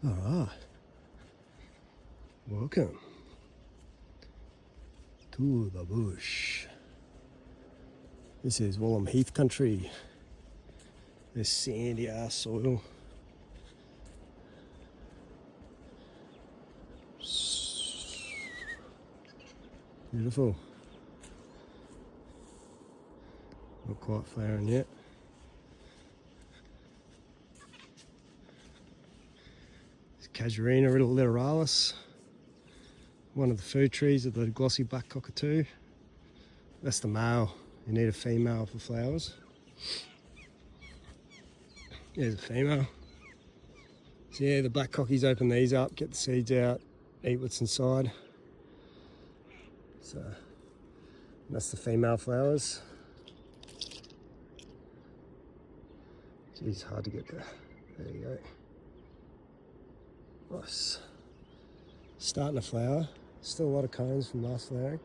Alright, welcome to the bush. This is Wallum heath country. This sandy ass soil. Beautiful. Not quite flowering yet. Casuarina literalis, one of the food trees of the glossy black cockatoo. That's the male. You need a female for flowers. There's a female. So yeah, the black cockies open these up, get the seeds out, eat what's inside. So that's the female flowers. Geez, hard to get there. There you go. Nice. Starting to flower. Still a lot of cones from last flowering.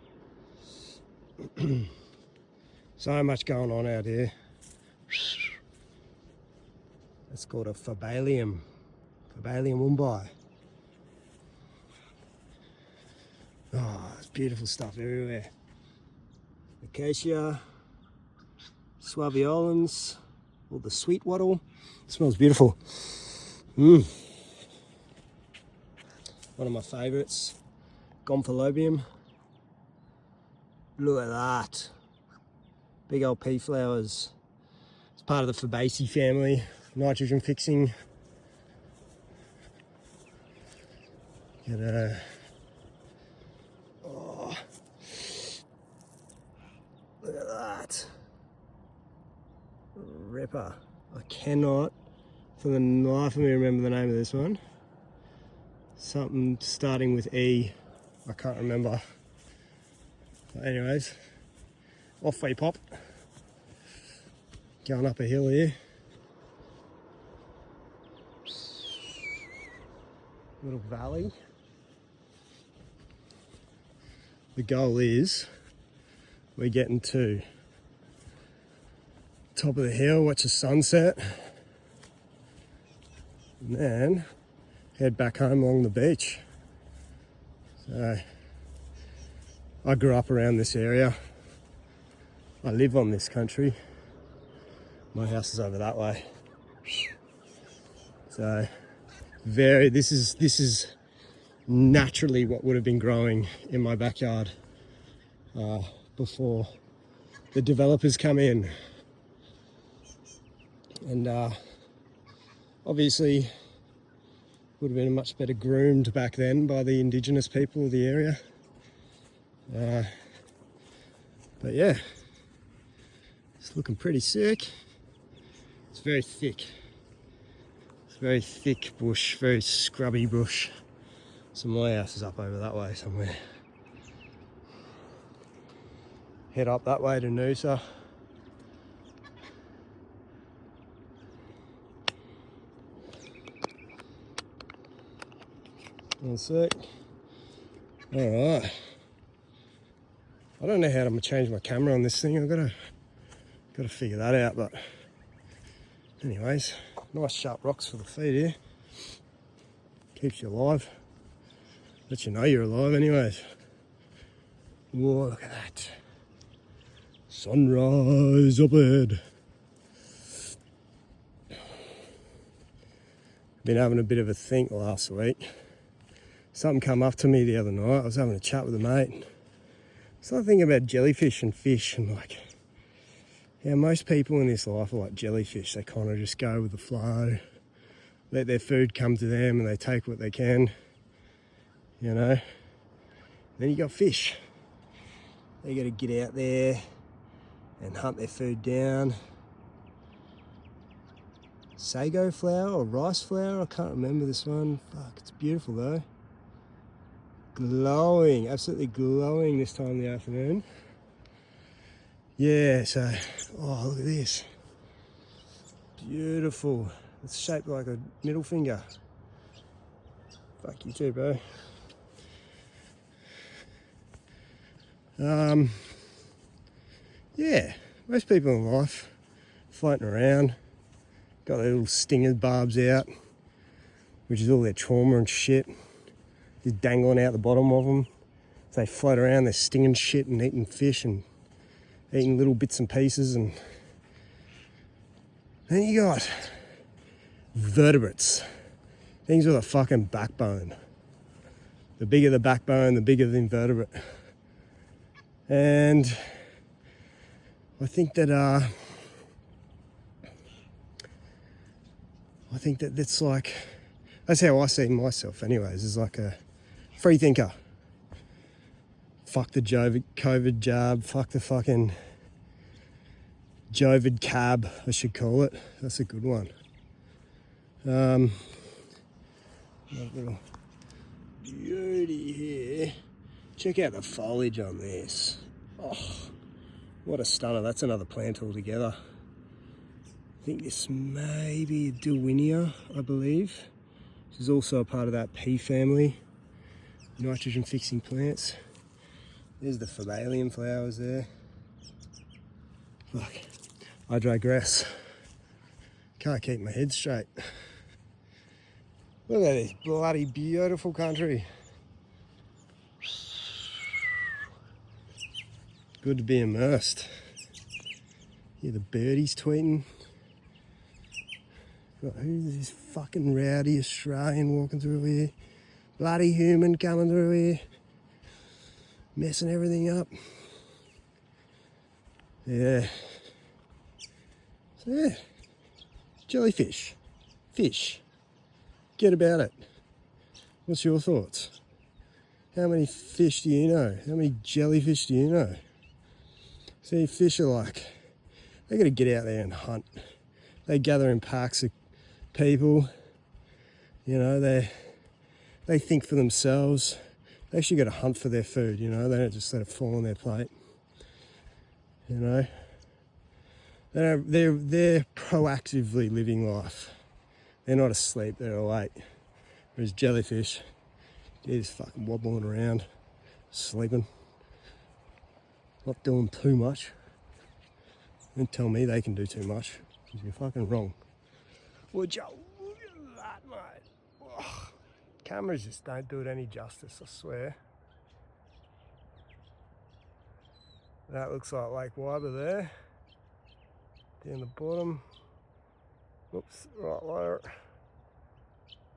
So much going on out here. It's called a Phobalium. Phobalium wombi. Oh, it's beautiful stuff everywhere. Acacia, suaviolens, all the sweet wattle. It smells beautiful. One of my favourites, Gomphalobium. Look at that. Big old pea flowers. It's part of the Fabaceae family, nitrogen fixing. Get a, oh, look at that. Ripper. I cannot, for the life of me, remember the name of this one. Something starting with E. I can't remember. But anyways, off we pop. Going up a hill here. Little valley. The goal is we're getting to top of the hill, watch the sunset, and then head back home along the beach. So I grew up around this area. I live on this country. My house is over that way. So this is naturally what would have been growing in my backyard before the developers come in. And obviously would have been much better groomed back then by the indigenous people of the area. But yeah, it's looking pretty sick. It's very thick. It's very thick bush, very scrubby bush. So my house is up over that way somewhere. Head up that way to Noosa. One sec. Alright. I don't know how to change my camera on this thing. I've got to figure that out, but anyways, nice sharp rocks for the feet here. Keeps you alive. Lets you know you're alive anyways. Whoa, look at that. Sunrise up ahead. Been having a bit of a think last week. Something come up to me the other night. I was having a chat with a mate. So I'm thinking about jellyfish and fish, and like, yeah, most people in this life are like jellyfish. They kind of just go with the flow, let their food come to them, and they take what they can, you know. Then you got fish. They got to get out there and hunt their food down. Sago flower or rice flower, I can't remember this one. Fuck, it's beautiful though. Glowing, absolutely glowing this time in the afternoon. Yeah, so, oh, look at this. Beautiful. It's shaped like a middle finger. Fuck you too, bro. Yeah, most people in life floating around, got their little stinger barbs out, which is all their trauma and shit, is dangling out the bottom of them. So they float around, they're stinging shit and eating fish and eating little bits and pieces. And then you got vertebrates, things with a fucking backbone. The bigger the backbone, the bigger the invertebrate. And I think that that's like, that's how I see myself anyways, as like a free thinker. Fuck the COVID jab, fuck the fucking Jovid cab, I should call it. That's a good one. Little beauty here. Check out the foliage on this. Oh, what a stunner. That's another plant altogether. I think this may be a Dilwinia, I believe. This is also a part of that pea family, nitrogen fixing plants. There's the phallalium flowers there. Fuck, I digress. Can't keep my head straight. Look at this bloody beautiful country. Good to be immersed. Hear the birdies tweeting. God, who's this fucking rowdy Australian walking through here? Bloody human coming through here. Messing everything up. Yeah. So yeah. Jellyfish. Fish. Get about it. What's your thoughts? How many fish do you know? How many jellyfish do you know? See, fish are like, they got to get out there and hunt. They gather in packs of people. You know, they think for themselves. They actually got to hunt for their food, you know. They don't just let it fall on their plate. You know, they're proactively living life. They're not asleep, they're awake. Whereas jellyfish, they're just fucking wobbling around, sleeping, not doing too much. Don't tell me they can do too much, because you're fucking wrong. Would you look at that, mate? Oh, cameras just don't do it any justice, I swear. That looks like Lake Wyber there. Down the bottom. Whoops, right there.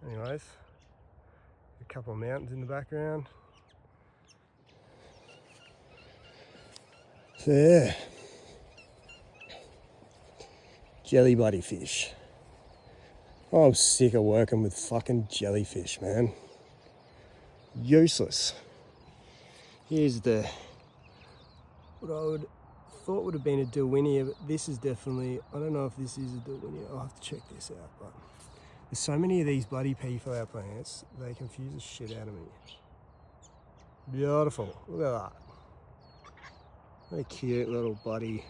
Anyways, a couple of mountains in the background. So yeah, jelly bloody fish. I'm sick of working with fucking jellyfish, man. Useless. Here's the, what I would thought would have been a Dilwinia, but this is definitely, I don't know if this is a Dilwinia. I'll have to check this out, but there's so many of these bloody pea flower plants, they confuse the shit out of me. Beautiful, look at that. What a cute little bloody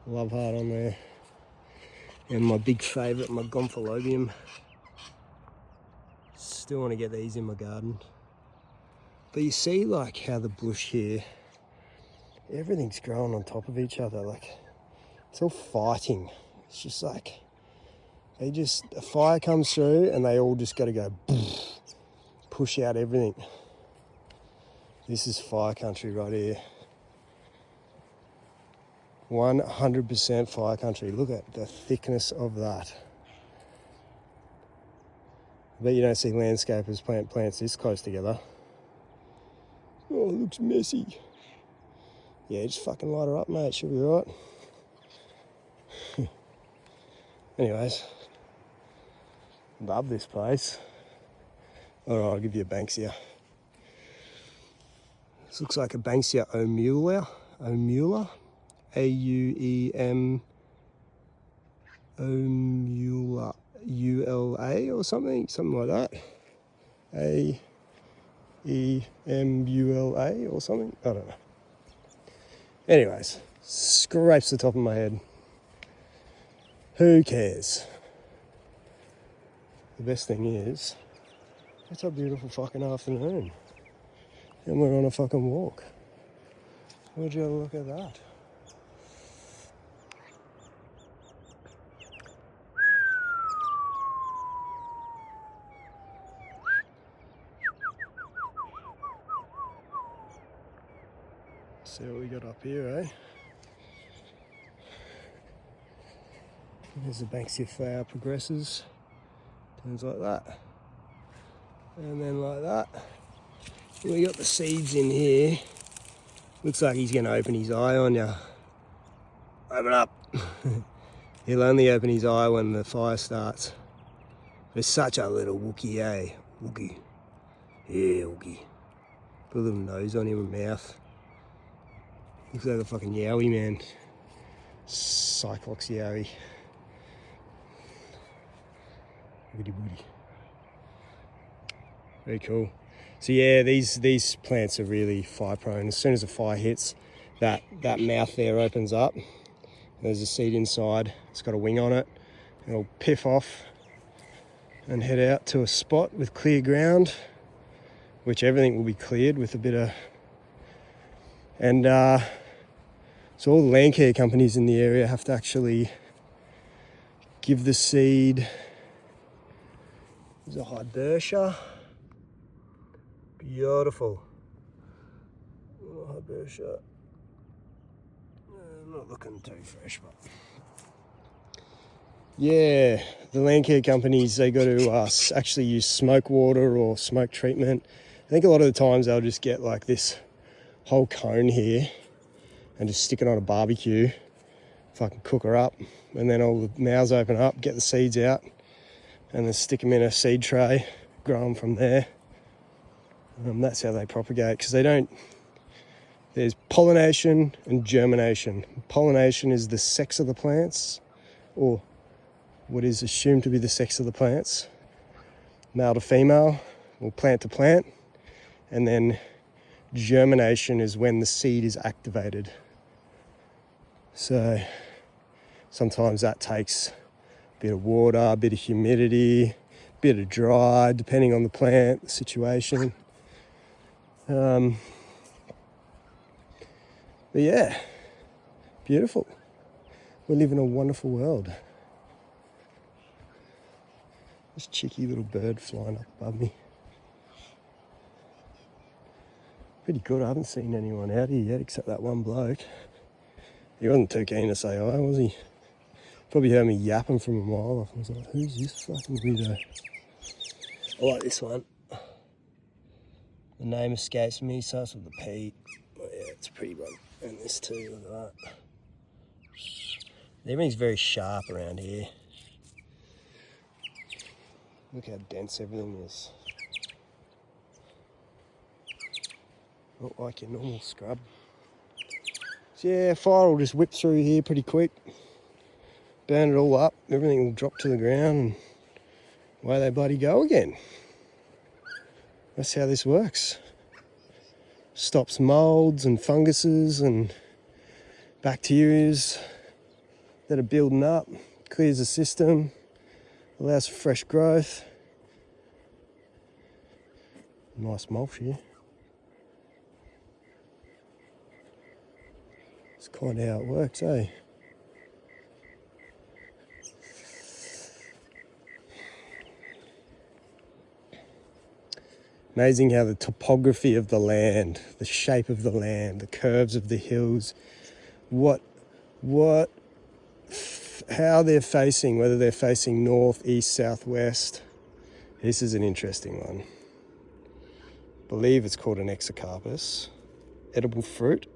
love heart on there. And my big favourite, my Gonphalobium. Still want to get these in my garden. But you see like how the bush here, everything's growing on top of each other. Like, it's all fighting. It's just like, a fire comes through and they all just got to go push out everything. This is fire country right here. 100% fire country. Look at the thickness of that. I bet you don't see landscapers plant plants this close together. Oh, it looks messy. Yeah, just fucking light her up, mate. She'll be alright. Anyways, love this place. Alright, I'll give you a Banksia. This looks like a Banksia Omula. A-U-E-M Omula, U-L-A or something like that. A-E-M-U-L-A or something, I don't know. Anyways, scrapes the top of my head. Who cares? The best thing is, it's a beautiful fucking afternoon. And we're on a fucking walk. Would you look at that? See what we got up here, eh? As the Banksia flower progresses, turns like that. And then like that. We got the seeds in here. Looks like he's gonna open his eye on you. Open up. He'll only open his eye when the fire starts. There's such a little Wookie, eh? Wookie. Yeah, Wookie. Put a little nose on him and mouth. Looks like a fucking yowie, man. Cyclops yowie. Woody woody. Very cool. So yeah, these plants are really fire prone. As soon as the fire hits, that mouth there opens up. There's a seed inside. It's got a wing on it. It'll piff off and head out to a spot with clear ground, which everything will be cleared with a bit of... And so all the land care companies in the area have to actually give the seed... There's a hibbertia. Beautiful. Hibbertia. Not looking too fresh, but... Yeah, the land care companies, they got to actually use smoke water or smoke treatment. I think a lot of the times they'll just get like this whole cone here and just stick it on a barbecue, fucking cook her up, and then all the mouths open up, get the seeds out, and then stick them in a seed tray, grow them from there. That's how they propagate, because they don't... There's pollination and germination. Pollination is the sex of the plants, or what is assumed to be the sex of the plants, male to female, or plant to plant. And then germination is when the seed is activated. So sometimes that takes a bit of water, a bit of humidity, a bit of dry, depending on the plant, the situation. But yeah, beautiful. We live in a wonderful world. This cheeky little bird flying up above me. Pretty good. I haven't seen anyone out here yet except that one bloke. He wasn't too keen to say hi, was he? Probably heard me yapping from a mile off. I was like, who's this fucking weirdo? I like this one. The name escapes me, starts with a P. Oh yeah, it's a pretty one. And this too, look at that. Everything's very sharp around here. Look how dense everything is. Not like your normal scrub. So yeah, fire will just whip through here pretty quick. Burn it all up, everything will drop to the ground and away they bloody go again. That's how this works. Stops molds and funguses and bacterias that are building up, clears the system, allows for fresh growth. Nice mulch here. It's kind of how it works, eh? Amazing how the topography of the land, the shape of the land, the curves of the hills, how they're facing, whether they're facing north, east, south, west. This is an interesting one. I believe it's called an exocarpus, edible fruit.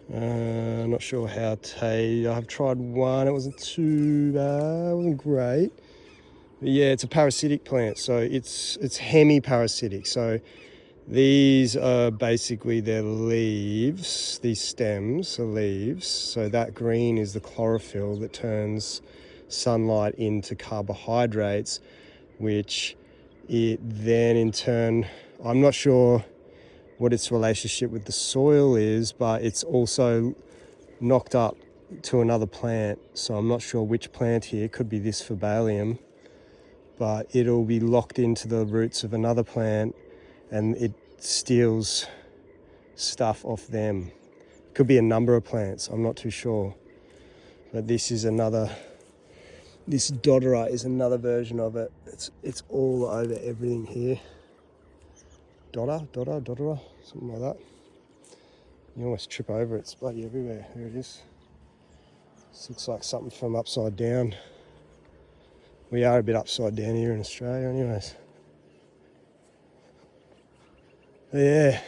Not sure how I've tried one, it wasn't too bad, it wasn't great. But yeah, it's a parasitic plant, so it's hemiparasitic. So these are basically their leaves, these stems are leaves. So that green is the chlorophyll that turns sunlight into carbohydrates, which it then in turn, I'm not sure what its relationship with the soil is, but it's also knocked up to another plant. So I'm not sure which plant here, it could be this Phibalium, but it'll be locked into the roots of another plant and it steals stuff off them. It could be a number of plants, I'm not too sure. But this is another, this Dodera is another version of it. It's all over everything here. Dodera, something like that. You almost trip over it. It's bloody everywhere. There it is. This looks like something from upside down. We are a bit upside down here in Australia anyways. But yeah.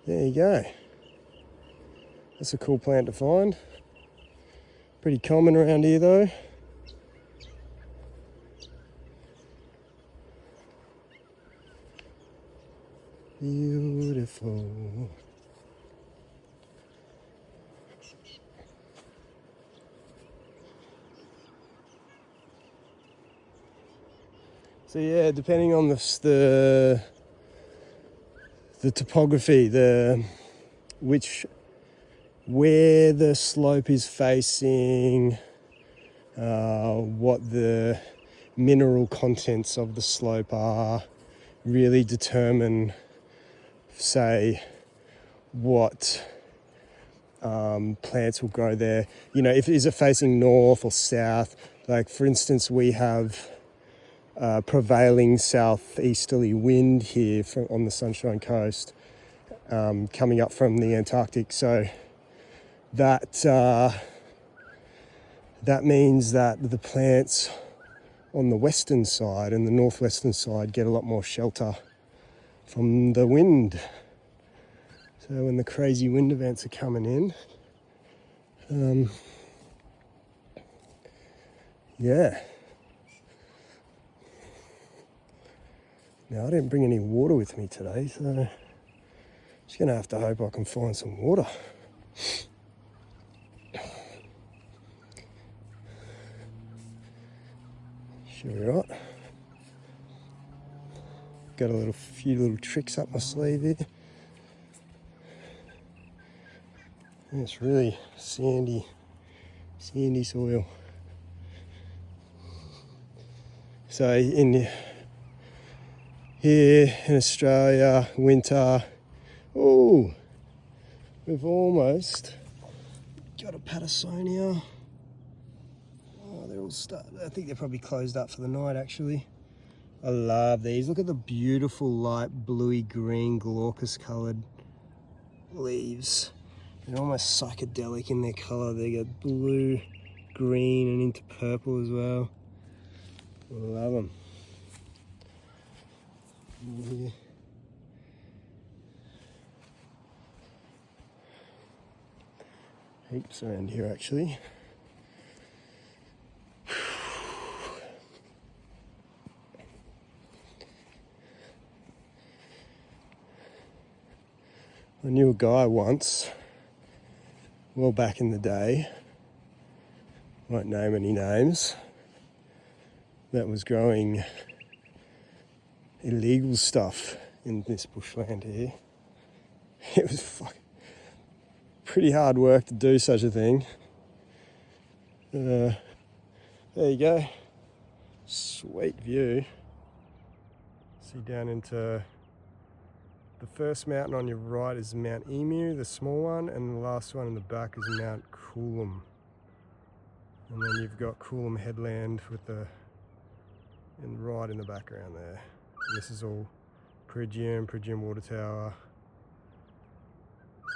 There you go. That's a cool plant to find. Pretty common around here though. Beautiful. So yeah, depending on the topography, where the slope is facing, what the mineral contents of the slope are, really determine, say, what plants will grow there. You know, is it facing north or south? Like for instance, we have prevailing southeasterly wind here on the Sunshine Coast, coming up from the Antarctic. So that means that the plants on the western side and the northwestern side get a lot more shelter from the wind. So when the crazy wind events are coming in, yeah. Now I didn't bring any water with me today, so I'm just gonna have to hope I can find some water. Should be right. Got a few little tricks up my sleeve here. And it's really sandy soil. So here in Australia, winter, we've almost got a Pattersonia. Oh, they're all I think they're probably closed up for the night actually. I love these. Look at the beautiful light bluey green glaucous coloured leaves. They're almost psychedelic in their colour. They get blue, green and into purple as well. Love them. Yeah. Heaps around here actually. I knew a guy once, well back in the day, won't name any names, that was growing illegal stuff in this bushland here. It was pretty hard work to do such a thing. There you go. Sweet view. See down into the first mountain on your right is Mount Emu, the small one, and the last one in the back is Mount Coolum. And then you've got Coolum Headland right in the background there. And this is all Prigium Water Tower.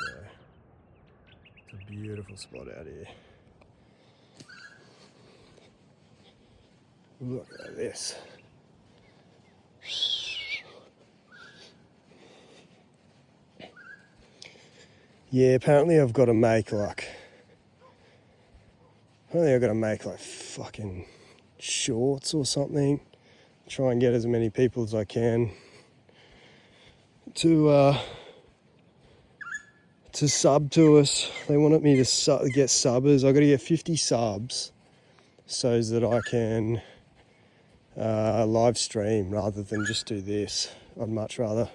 Yeah. It's a beautiful spot out here. Look at this. Yeah, apparently I've got to make fucking shorts or something. Try and get as many people as I can to sub to us. They wanted me to get subbers. I've got to get 50 subs so that I can live stream rather than just do this. I'd much rather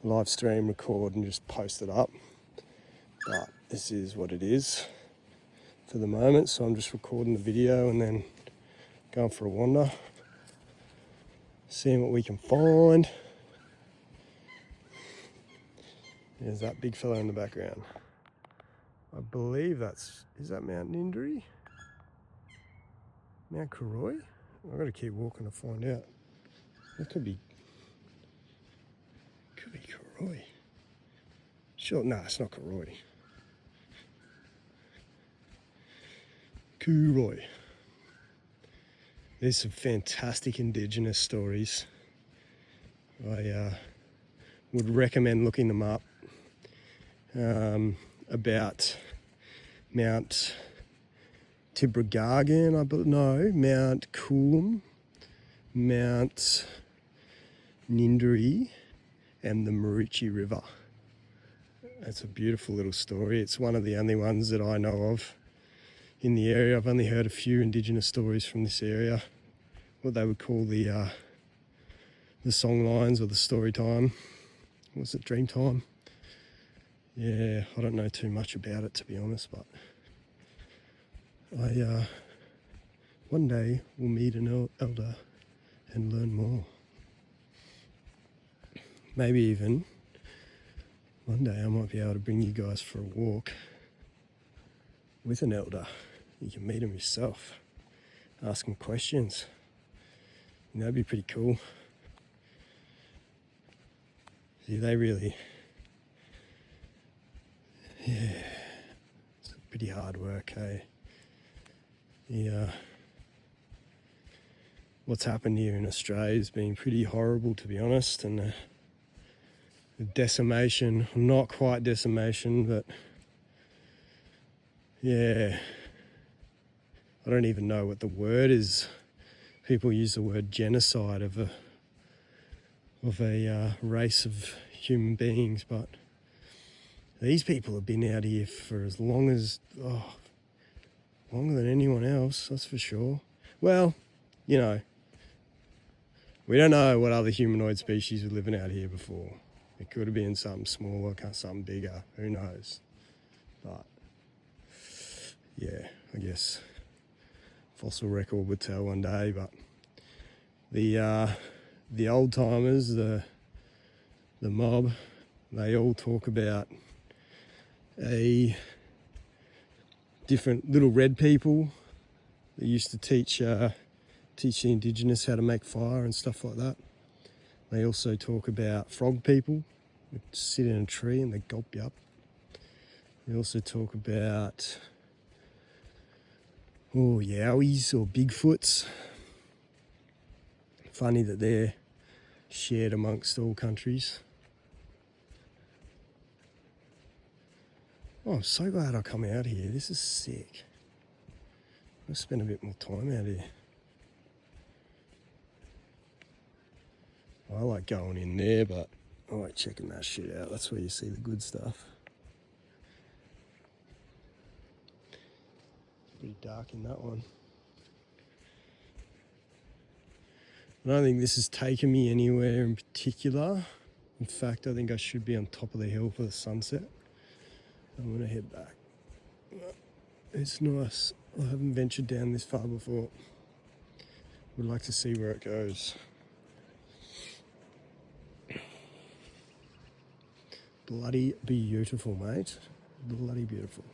live stream, record and just post it up. But this is what it is for the moment, so I'm just recording the video and then going for a wander, seeing what we can find. There's that big fella in the background. I believe is that Mount Nindri? Mount Karoi? I've got to keep walking to find out. That could be Karoi. Sure, no, it's not Kuroi. Kuroi. There's some fantastic Indigenous stories. I would recommend looking them up about Mount Tibrogargan, Mount Coolum, Mount Nindari, and the Maruchi River. It's a beautiful little story. It's one of the only ones that I know of in the area. I've only heard a few Indigenous stories from this area, what they would call the song lines or the story time. Was it dream time? Yeah, I don't know too much about it, to be honest, but I one day will meet an elder and learn more. Maybe even one day I might be able to bring you guys for a walk with an elder. You can meet him yourself, ask him questions. And that'd be pretty cool. See, they really, it's pretty hard work, hey? What's happened here in Australia has been pretty horrible, to be honest, and the decimation, not quite decimation, but yeah, I don't even know what the word is. People use the word genocide of a race of human beings, but these people have been out here for as long as, longer than anyone else, that's for sure. Well, you know, we don't know what other humanoid species were living out here before. It could have been something smaller, something bigger, who knows. But yeah, I guess fossil record would tell one day. But the old timers, the mob, they all talk about a different little red people that used to teach the Indigenous how to make fire and stuff like that. They also talk about frog people who sit in a tree and they gulp you up. They also talk about yowies or Bigfoots. Funny that they're shared amongst all countries. Oh, I'm so glad I come out here. This is sick. I'll spend a bit more time out here. I like going in there, but I like checking that shit out. That's where you see the good stuff. It's pretty dark in that one. I don't think this has taken me anywhere in particular. In fact, I think I should be on top of the hill for the sunset. I'm going to head back. It's nice. I haven't ventured down this far before. Would like to see where it goes. Bloody beautiful, mate. Bloody beautiful.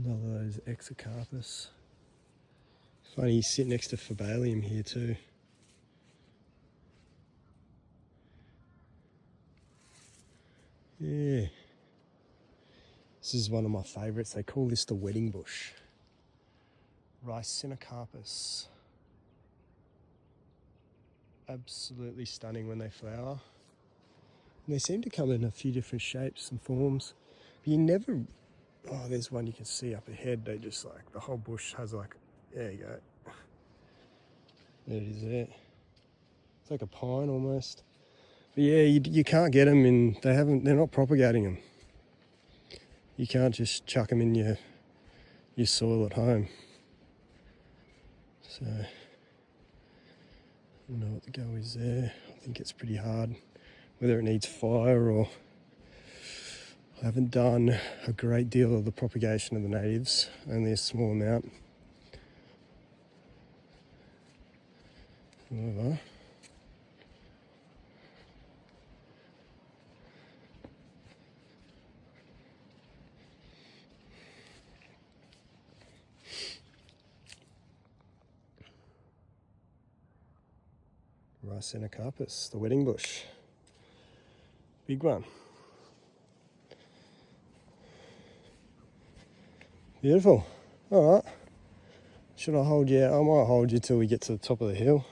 Another of those exocarpus. Funny, you sit next to Phobalium here too. Yeah. This is one of my favourites. They call this the wedding bush. Ricinocarpus. Absolutely stunning when they flower. And they seem to come in a few different shapes and forms. But you never... Oh, there's one you can see up ahead. They just like... The whole bush has like... There you go. There it is there. It's like a pine almost. But yeah, you can't get them in... They're not propagating them. You can't just chuck them in your soil at home. So, I don't know what the go is there. I think it's pretty hard. Whether it needs fire or... I haven't done a great deal of the propagation of the natives, only a small amount. However, Ricina carpus, the wedding bush. Big one. Beautiful. All right. Should I hold you? I might hold you till we get to the top of the hill.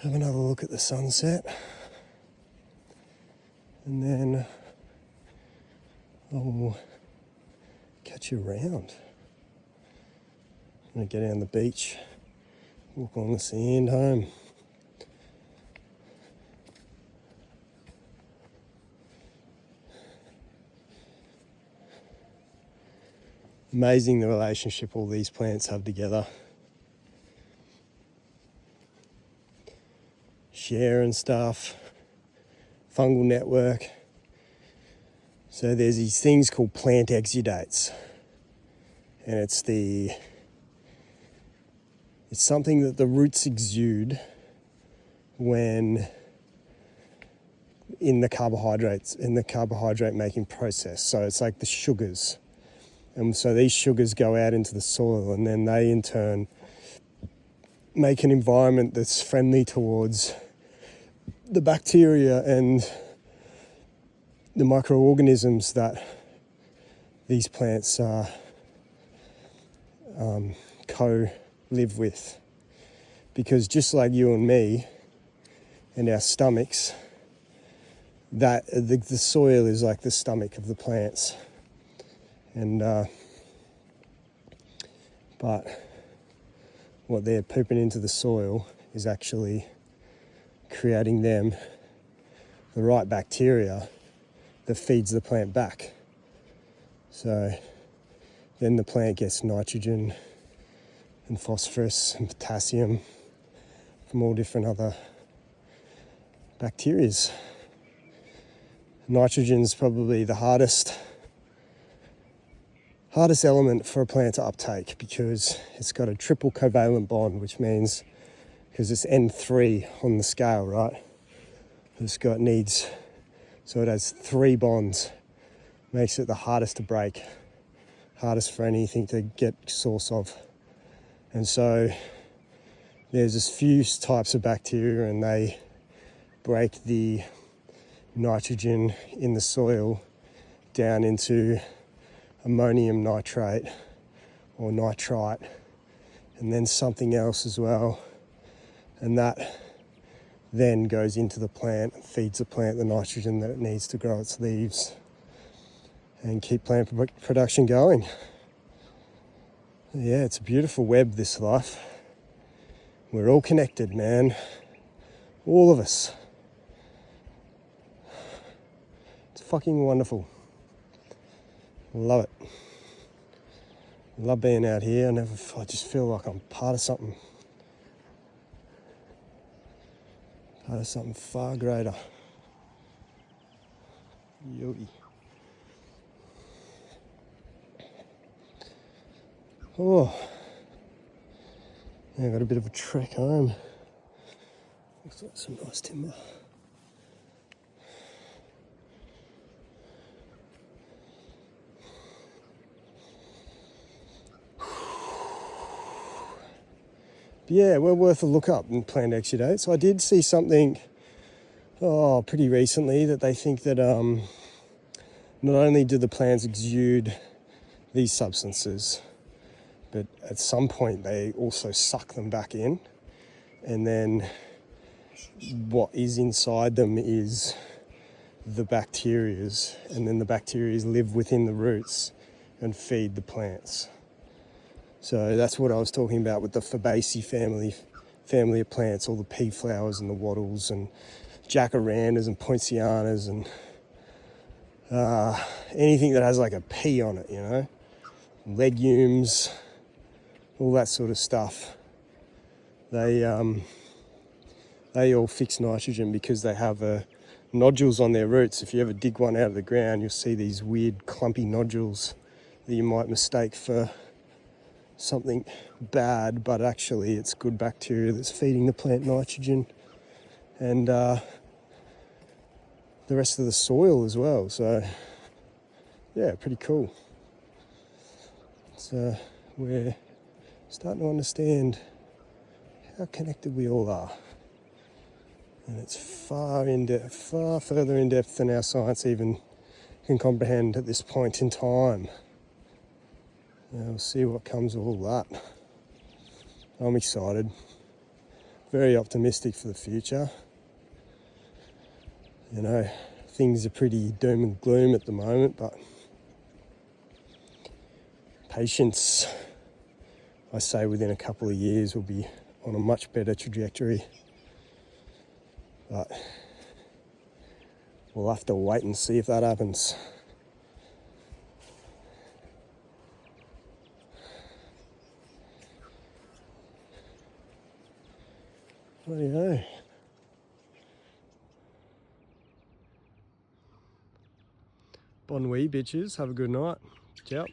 Have another look at the sunset. And then I'll catch you around. I'm going to get down the beach, walk on the sand home. Amazing the relationship all these plants have together. Share and stuff, fungal network. So there's these things called plant exudates, and it's something that the roots exude when in the carbohydrate making process. So it's like the sugars. And so these sugars go out into the soil, and then they in turn make an environment that's friendly towards the bacteria and the microorganisms that these plants co-live with. Because just like you and me and our stomachs, that the soil is like the stomach of the plants. And but what they're pooping into the soil is actually creating them the right bacteria that feeds the plant back. So then the plant gets nitrogen and phosphorus and potassium from all different other bacterias. Nitrogen's probably the hardest element for a plant to uptake because it's got a triple covalent bond, which means, because it's N3 on the scale, right? So it has 3 bonds, makes it the hardest to break, hardest for anything to get source of. And so there's this few types of bacteria, and they break the nitrogen in the soil down into ammonium nitrate or nitrite, and then something else as well, and that then goes into the plant, feeds the plant the nitrogen that it needs to grow its leaves and keep plant production going. Yeah, it's a beautiful web, this life. We're all connected, man. All of us. It's fucking wonderful. Love it. Love being out here. I just feel like I'm part of something. Part of something far greater. Yogi. Oh. Yeah, I got a bit of a trek home. Looks like some nice timber. Yeah, well worth a look up in plant exudates. I did see something pretty recently that they think that not only do the plants exude these substances, but at some point they also suck them back in, and then what is inside them is the bacterias, and then the bacterias live within the roots and feed the plants. So that's what I was talking about with the Fabaceae family of plants, all the pea flowers and the wattles and jacarandas and poincianas and anything that has like a pea on it, you know, legumes, all that sort of stuff. They all fix nitrogen because they have nodules on their roots. If you ever dig one out of the ground, you'll see these weird clumpy nodules that you might mistake for something bad, but actually it's good bacteria that's feeding the plant nitrogen and the rest of the soil as well. So yeah, pretty cool. We're starting to understand how connected we all are. And it's far further in depth than our science even can comprehend at this point in time. We'll see what comes of all that. I'm excited, very optimistic for the future. Things are pretty doom and gloom at the moment, but patience, I say within a couple of years we'll be on a much better trajectory. But we'll have to wait and see if that happens. What do you know? Bon nuit, bitches. Have a good night. Ciao.